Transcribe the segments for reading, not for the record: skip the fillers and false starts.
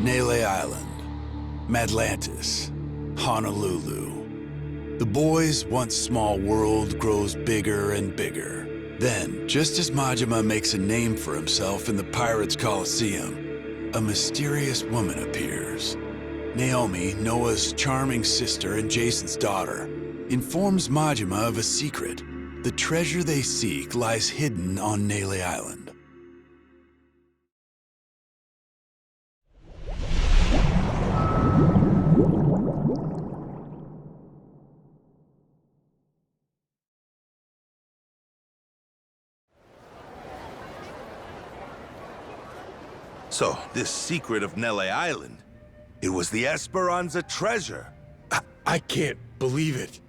Nele Island, Madlantis, Honolulu. The boy's once small world grows bigger and bigger. Then, just as Majima makes a name for himself in the Pirates' Coliseum, a mysterious woman appears. Naomi, Noah's charming sister and Jason's daughter, informs Majima of a secret. The treasure they seek lies hidden on Nele Island. So, this secret of Nele Island, it was the Esperanza treasure. I can't believe it.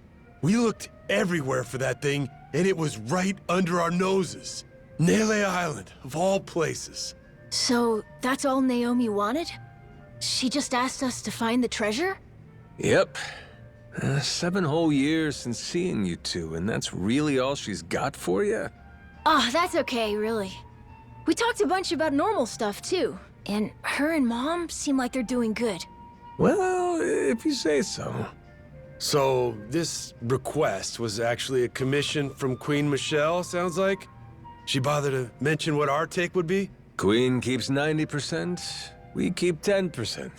We looked everywhere for that thing, and it was right under our noses. Nele Island, of all places. So, that's all Naomi wanted? She just asked us to find the treasure? Yep. 7 whole years since seeing you two, and that's really all she's got for you? Oh, that's okay, really. We talked a bunch about normal stuff, too. And her and Mom seem like they're doing good. Well, if you say so. So, this request was actually a commission from Queen Michelle, sounds like? She bothered to mention what our take would be? Queen keeps 90%, we keep 10%.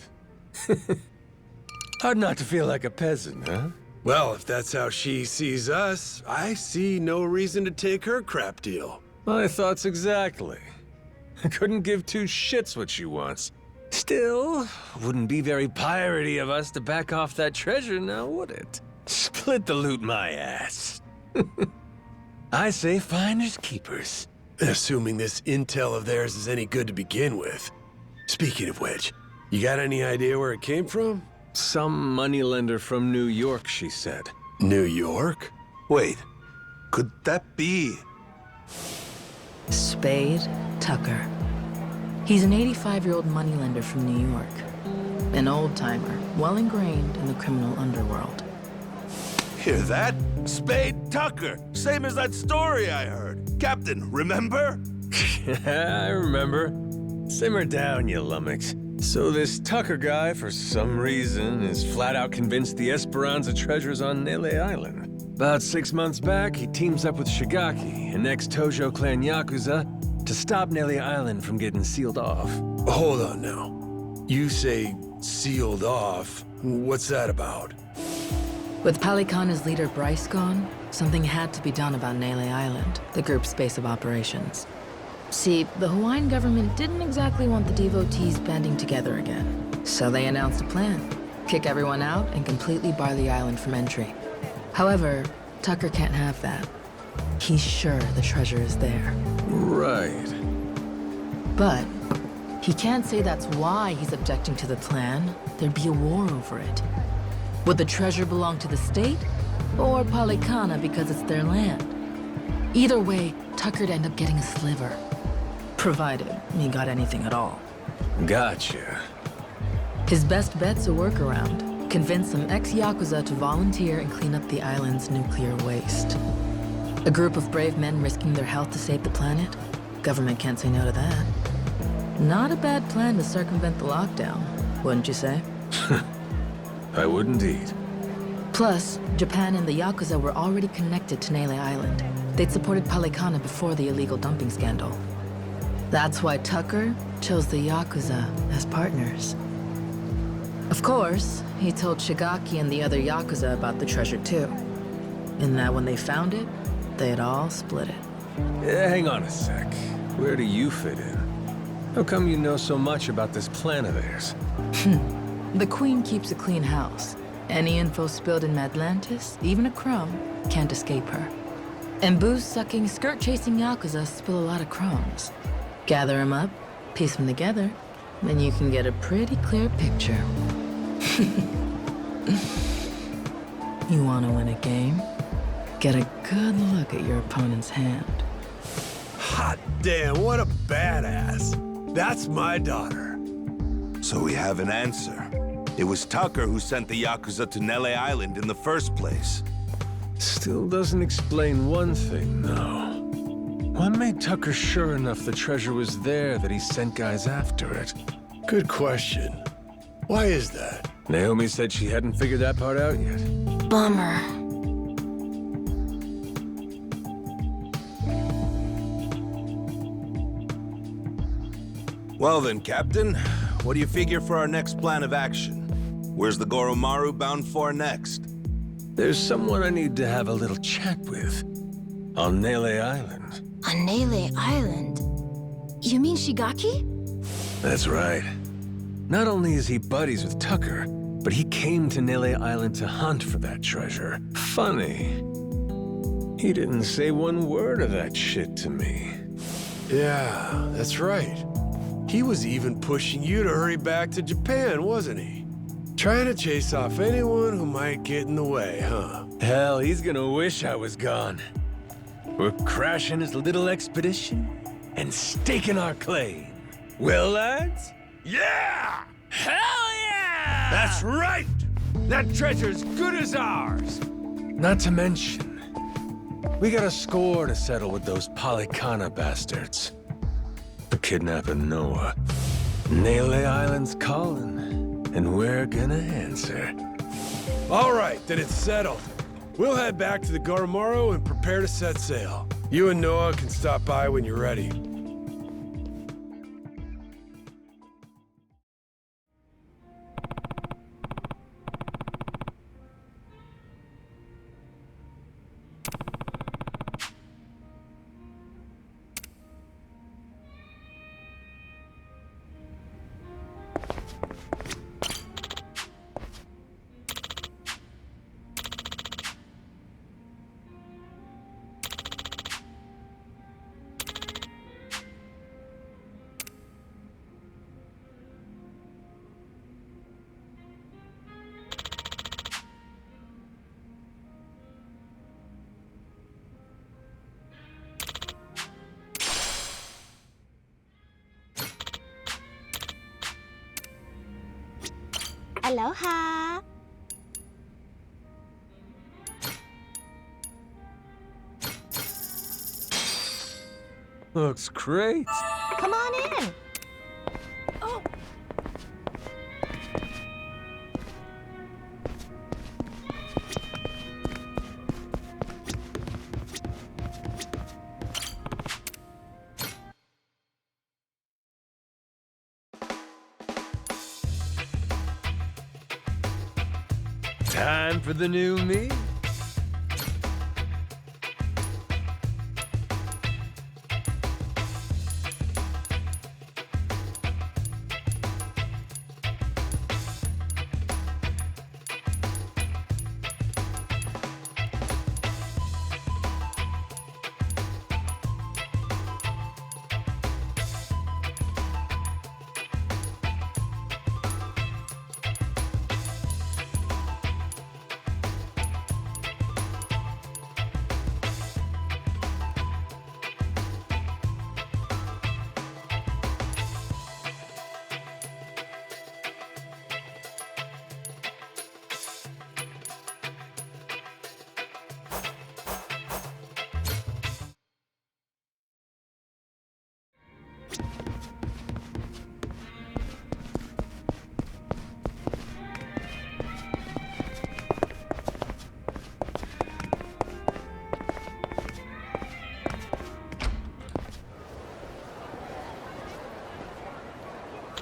Hard not to feel like a peasant, huh? Well, if that's how she sees us, I see no reason to take her crap deal. My thoughts exactly. I couldn't give 2 shits what she wants. Still, wouldn't be very piratey of us to back off that treasure now, would it? Split the loot my ass. I say finders keepers. Assuming this intel of theirs is any good to begin with. Speaking of which, you got any idea where it came from? Some moneylender from New York, she said. New York? Wait, could that be? Spade Tucker. He's an 85-year-old moneylender from New York. An old-timer, well ingrained in the criminal underworld. Hear that? Spade Tucker, same as that story I heard. Captain, remember? I remember. Simmer down, you lummox. So this Tucker guy, for some reason, is flat out convinced the Esperanza treasure's on Nele Island. About 6 months back, he teams up with Shigaki, an ex-Tojo clan Yakuza, to stop Nele Island from getting sealed off. Hold on now. You say sealed off. What's that about? With Palikana's leader Bryce gone, something had to be done about Nele Island, the group's base of operations. See, the Hawaiian government didn't exactly want the devotees banding together again. So they announced a plan. Kick everyone out and completely bar the island from entry. However, Tucker can't have that. He's sure the treasure is there. Right. But he can't say that's why he's objecting to the plan. There'd be a war over it. Would the treasure belong to the state, or Palikana because it's their land? Either way, Tucker'd end up getting a sliver. Provided he got anything at all. Gotcha. His best bet's a workaround. Convince some ex-Yakuza to volunteer and clean up the island's nuclear waste. A group of brave men risking their health to save the planet? Government can't say no to that. Not a bad plan to circumvent the lockdown, wouldn't you say? I would indeed. Plus, Japan and the Yakuza were already connected to Nele Island. They'd supported Palikana before the illegal dumping scandal. That's why Tucker chose the Yakuza as partners. Of course, he told Shigaki and the other Yakuza about the treasure too. And that when they found it, they'd all split it. Hang on a sec. Where do you fit in? How come you know so much about this plan of theirs? The Queen keeps a clean house. Any info spilled in Madlantis, even a crumb, can't escape her. And booze-sucking, skirt-chasing Yakuza spill a lot of crumbs. Gather them up, piece them together, then you can get a pretty clear picture. You want to win a game? Get a good look at your opponent's hand. Hot damn, what a badass. That's my daughter. So we have an answer. It was Tucker who sent the Yakuza to Nele Island in the first place. Still doesn't explain one thing, though. What made Tucker sure enough the treasure was there that he sent guys after it? Good question. Why is that? Naomi said she hadn't figured that part out yet. Bummer. Well then, Captain, what do you figure for our next plan of action? Where's the Goromaru bound for next? There's someone I need to have a little chat with. On Nele Island. On Nele Island? You mean Shigaki? That's right. Not only is he buddies with Tucker, but he came to Nele Island to hunt for that treasure. Funny. He didn't say one word of that shit to me. Yeah, that's right. He was even pushing you to hurry back to Japan, wasn't he? Trying to chase off anyone who might get in the way, huh? Hell, he's gonna wish I was gone. We're crashing his little expedition and staking our claim. Well, lads? Yeah! Hell yeah! That's right! That treasure's good as ours! Not to mention, we got a score to settle with those Polycana bastards. For kidnapping Noah. Nele Island's calling, and we're gonna answer. All right, then it's settled. We'll head back to the Goromaru and prepare to set sail. You and Noah can stop by when you're ready. Aloha! Looks great. Come on in! Oh, Time for the new me.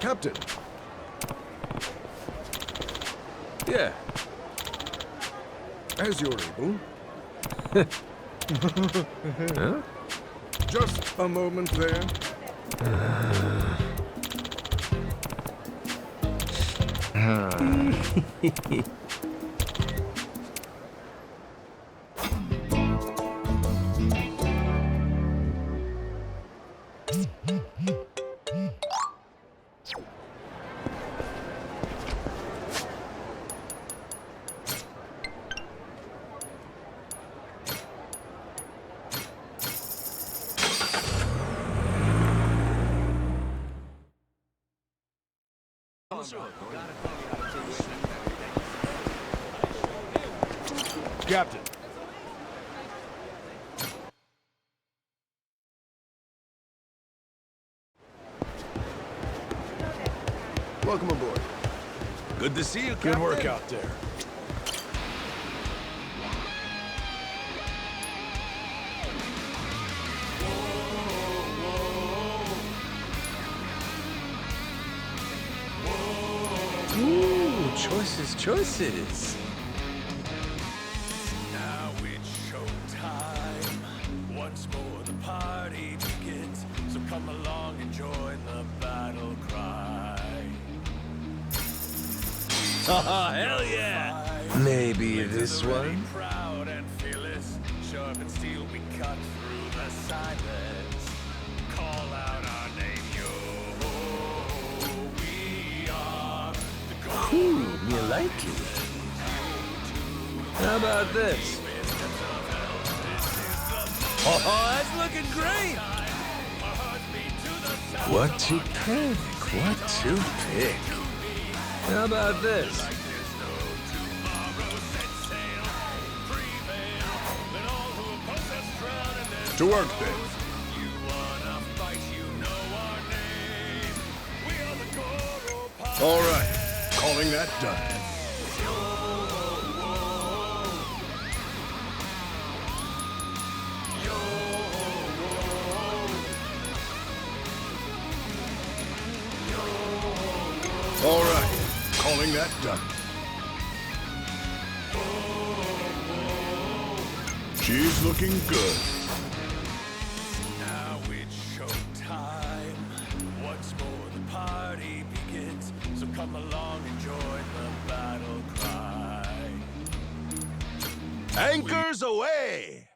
Captain, Yeah. as you're able. Huh? Just a moment there. Captain. Welcome aboard. Good to see you, Captain. Good work out there. Ooh, choices. Now it's showtime. Once more the party begins. So come along and join the battle cry. Oh, hell yeah! Maybe this one? Proud and fearless, sharp and steel, we cut through the silence. Call out our name, yo. We are the Goro. Ooh, you like it. How about this? Oh, that's looking great! What to pick? How about this? To work, then. All right. Calling that done. All right. Calling that done. She's looking good. Now it's showtime. Once more the party begins. So come along and join the battle cry. Anchors away!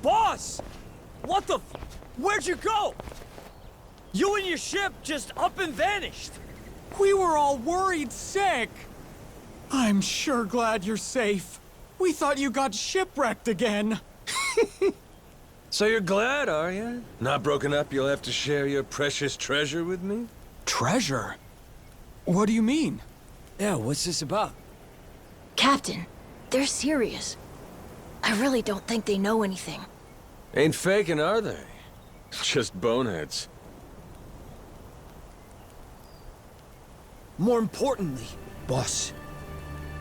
Boss! What the Where'd you go? You and your ship just up and vanished. We were all worried sick. I'm sure glad you're safe. We thought you got shipwrecked again. So you're glad, are you? Not broken up, you'll have to share your precious treasure with me? Treasure? What do you mean? Yeah, what's this about? Captain, they're serious. I really don't think they know anything. Ain't faking, are they? Just boneheads. More importantly, boss,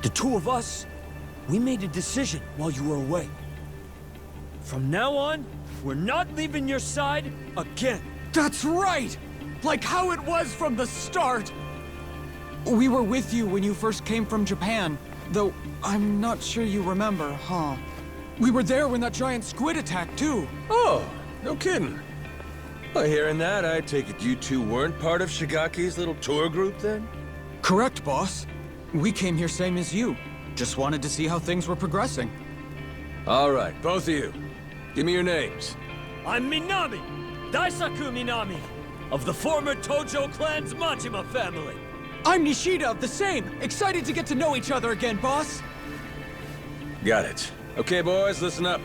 the two of us, we made a decision while you were away. From now on, we're not leaving your side again. That's right! Like how it was from the start! We were with you when you first came from Japan, though I'm not sure you remember, huh? We were there when that giant squid attacked, too. Oh, no kidding. Well, hearing that, I take it you two weren't part of Shigaki's little tour group, then? Correct, boss. We came here same as you. Just wanted to see how things were progressing. All right, both of you. Give me your names. I'm Minami, Daisaku Minami, of the former Tojo clan's Majima family. I'm Nishida of the same. Excited to get to know each other again, boss. Got it. Okay, boys, listen up.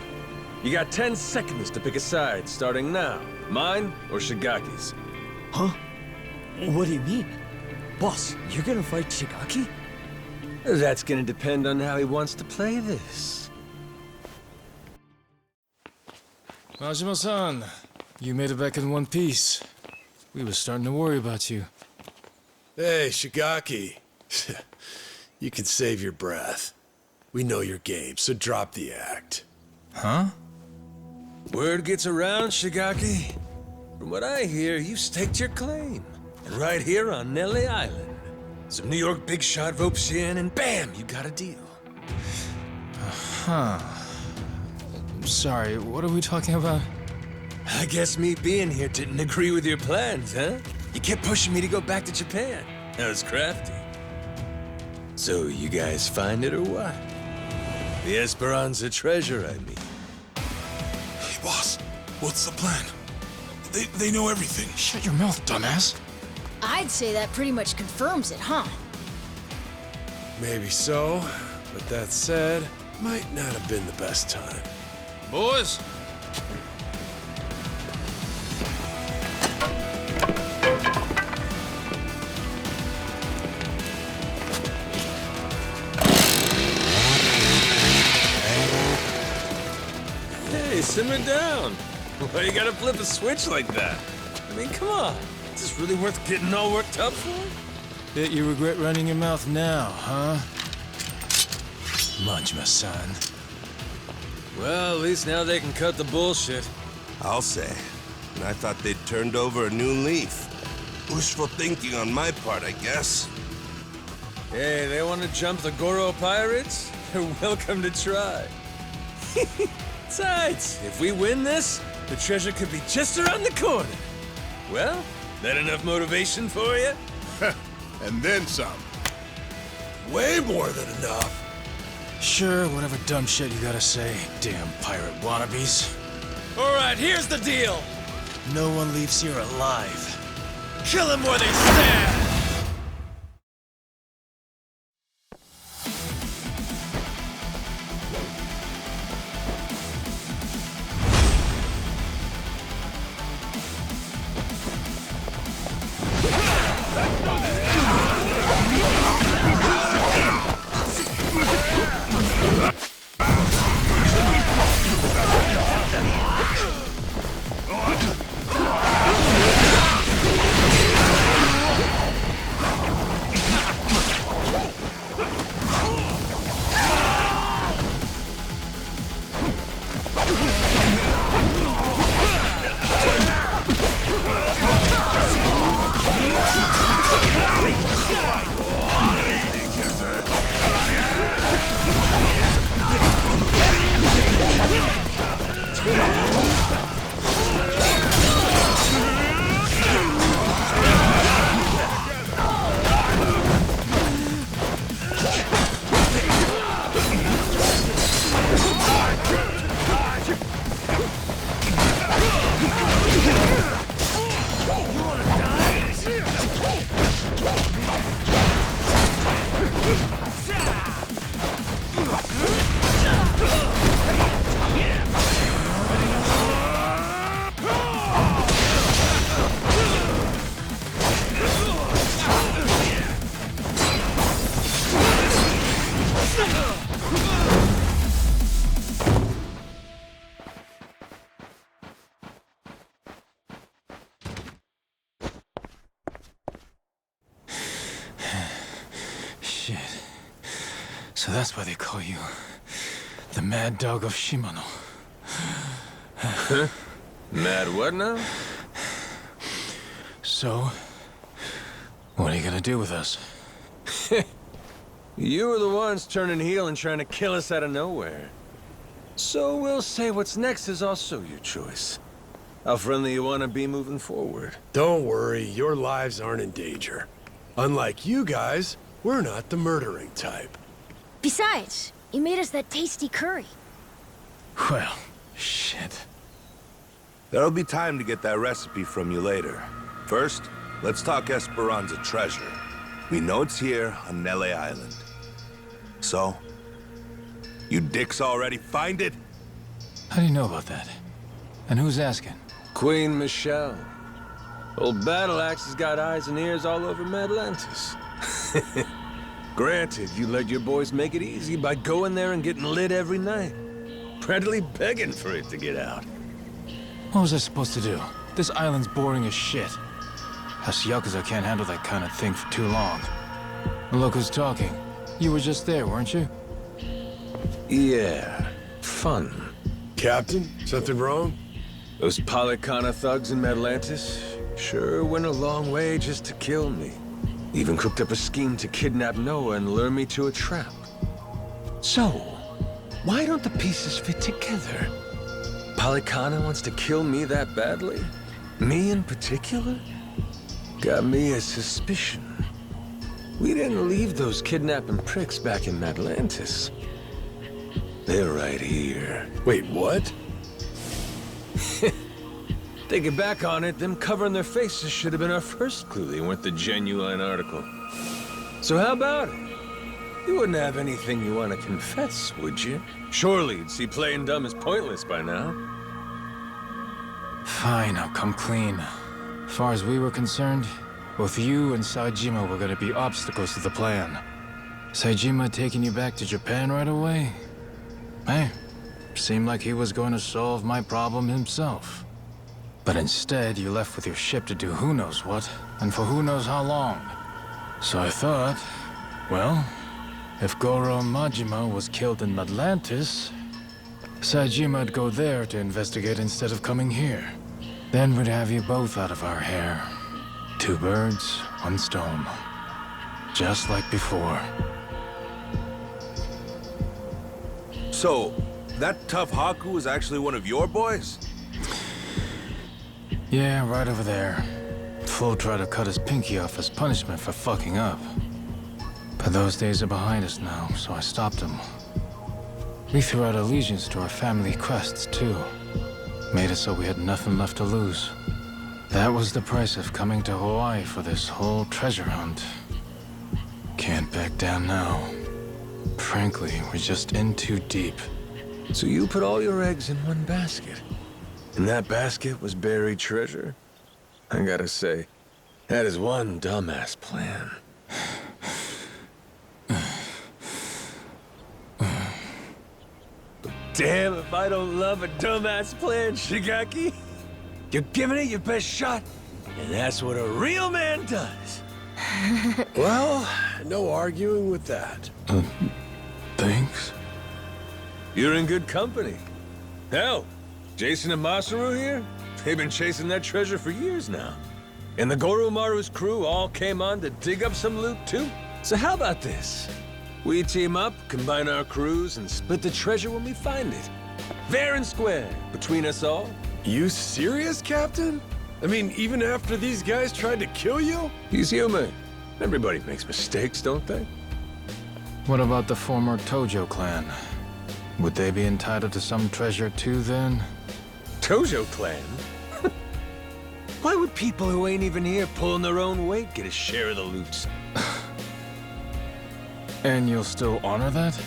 You got 10 seconds to pick a side, starting now. Mine or Shigaki's? Huh? What do you mean? Boss, you're gonna fight Shigaki? That's gonna depend on how he wants to play this. Majima-san, you made it back in one piece. We were starting to worry about you. Hey, Shigaki. You can save your breath. We know your game, so drop the act. Huh? Word gets around, Shigaki. From what I hear, you staked your claim. And right here on Nelly Island. Some New York big shot ropes you in, and bam, you got a deal. Huh. Sorry, what are we talking about? I guess me being here didn't agree with your plans, huh? You kept pushing me to go back to Japan. That was crafty. So you guys find it or what? The Esperanza treasure, I mean. Hey, boss, what's the plan? They know everything. Shut your mouth, dumbass. I'd say that pretty much confirms it, huh? Maybe so, but that said, might not have been the best time. Boys? Hey, simmer down. Why you gotta flip a switch like that? I mean, come on. Is this really worth getting all worked up for? Bet you regret running your mouth now, huh? Majima-san. Well, at least now they can cut the bullshit. I'll say. And I thought they'd turned over a new leaf. Wishful thinking on my part, I guess. Hey, they want to jump the Goro Pirates? They're welcome to try. Besides, if we win this, the treasure could be just around the corner. Well, that enough motivation for you? And then some. Way more than enough. Sure, whatever dumb shit you gotta say, damn pirate wannabes. All right, here's the deal. No one leaves here alive. Kill them where they stand! So that's why they call you the Mad Dog of Shimano. Mad what now? So, what are you gonna do with us? You were the ones turning heel and trying to kill us out of nowhere. So we'll say what's next is also your choice. How friendly you want to be moving forward. Don't worry, your lives aren't in danger. Unlike you guys, we're not the murdering type. Besides, you made us that tasty curry. Well, shit. There'll be time to get that recipe from you later. First, let's talk Esperanza treasure. We know it's here on Nele Island. So, you dicks already find it? How do you know about that? And who's asking? Queen Michelle. Old Battle Axe has got eyes and ears all over Madlantis. Granted, you let your boys make it easy by going there and getting lit every night. Practically begging for it to get out. What was I supposed to do? This island's boring as shit. Us Yakuza can't handle that kind of thing for too long. Look who's talking. You were just there, weren't you? Yeah, fun. Captain, something wrong? Those Palicana thugs in Madlantis sure went a long way just to kill me. Even cooked up a scheme to kidnap Noah and lure me to a trap. So, why don't the pieces fit together? Palicana wants to kill me that badly? Me in particular? Got me a suspicion. We didn't leave those kidnapping pricks back in Madlantis. They're right here. Wait, what? Thinking back on it, them covering their faces should have been our first clue they weren't the genuine article. So how about it? You wouldn't have anything you want to confess, would you? Surely you'd see playing dumb is pointless by now. Fine, I'll come clean. As far as we were concerned, both you and Saejima were gonna be obstacles to the plan. Saejima taking you back to Japan right away? Hey, seemed like he was going to solve my problem himself. But instead, you left with your ship to do who knows what, and for who knows how long. So I thought, well, if Goro Majima was killed in Atlantis, Saejima'd go there to investigate instead of coming here. Then we'd have you both out of our hair. 2 birds, 1 stone. Just like before. So, that tough Haku was actually one of your boys? Yeah, right over there. Flo tried to cut his pinky off as punishment for fucking up. But those days are behind us now, so I stopped him. We threw out allegiance to our family crests, too. Made it so we had nothing left to lose. That was the price of coming to Hawaii for this whole treasure hunt. Can't back down now. Frankly, we're just in too deep. So you put all your eggs in one basket. And that basket was buried treasure? I gotta say, that is one dumbass plan. Damn if I don't love a dumbass plan, Shigaki. You're giving it your best shot, and that's what a real man does. Well, no arguing with that. Thanks? You're in good company. Hell, Jason and Masaru here, they've been chasing that treasure for years now. And the Goromaru's crew all came on to dig up some loot too. So how about this? We team up, combine our crews, and split the treasure when we find it. Fair and square, between us all. You serious, Captain? I mean, even after these guys tried to kill you? He's human. Everybody makes mistakes, don't they? What about the former Tojo clan? Would they be entitled to some treasure too, then? Tojo clan? Why would people who ain't even here pulling their own weight get a share of the loot? And you'll still honor that?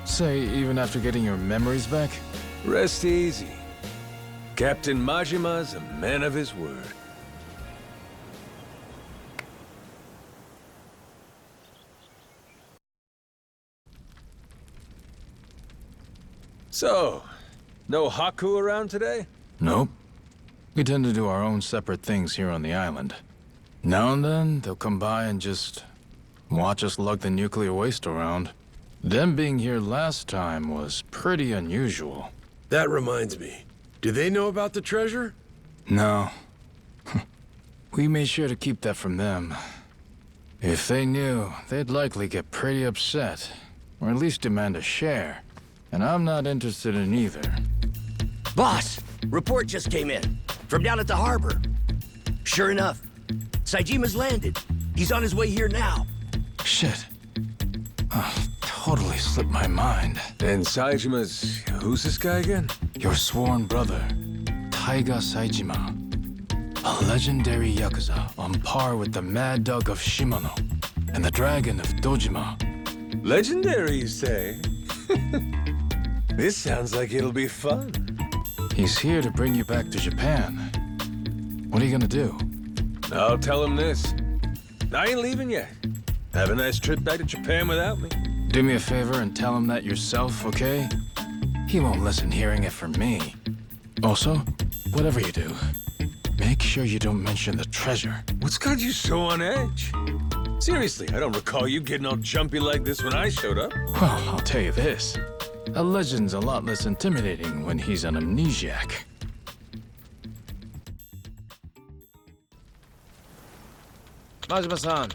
Say, even after getting your memories back? Rest easy. Captain Majima's a man of his word. So, no Haku around today? Nope. We tend to do our own separate things here on the island. Now and then, they'll come by and just watch us lug the nuclear waste around. Them being here last time was pretty unusual. That reminds me. Do they know about the treasure? No. We made sure to keep that from them. If they knew, they'd likely get pretty upset. Or at least demand a share. And I'm not interested in either. Boss, report just came in. From down at the harbor. Sure enough, Saejima's landed. He's on his way here now. Shit. Totally slipped my mind. And Saejima's... who's this guy again? Your sworn brother, Taiga Saejima. A legendary Yakuza on par with the Mad Dog of Shimano and the Dragon of Dojima. Legendary, you say? This sounds like it'll be fun. He's here to bring you back to Japan. What are you gonna do? I'll tell him this. I ain't leaving yet. Have a nice trip back to Japan without me. Do me a favor and tell him that yourself, okay? He won't listen hearing it from me. Also, whatever you do, make sure you don't mention the treasure. What's got you so on edge? Seriously, I don't recall you getting all jumpy like this when I showed up. Well, I'll tell you this. A legend's a lot less intimidating when he's an amnesiac. Majima-san,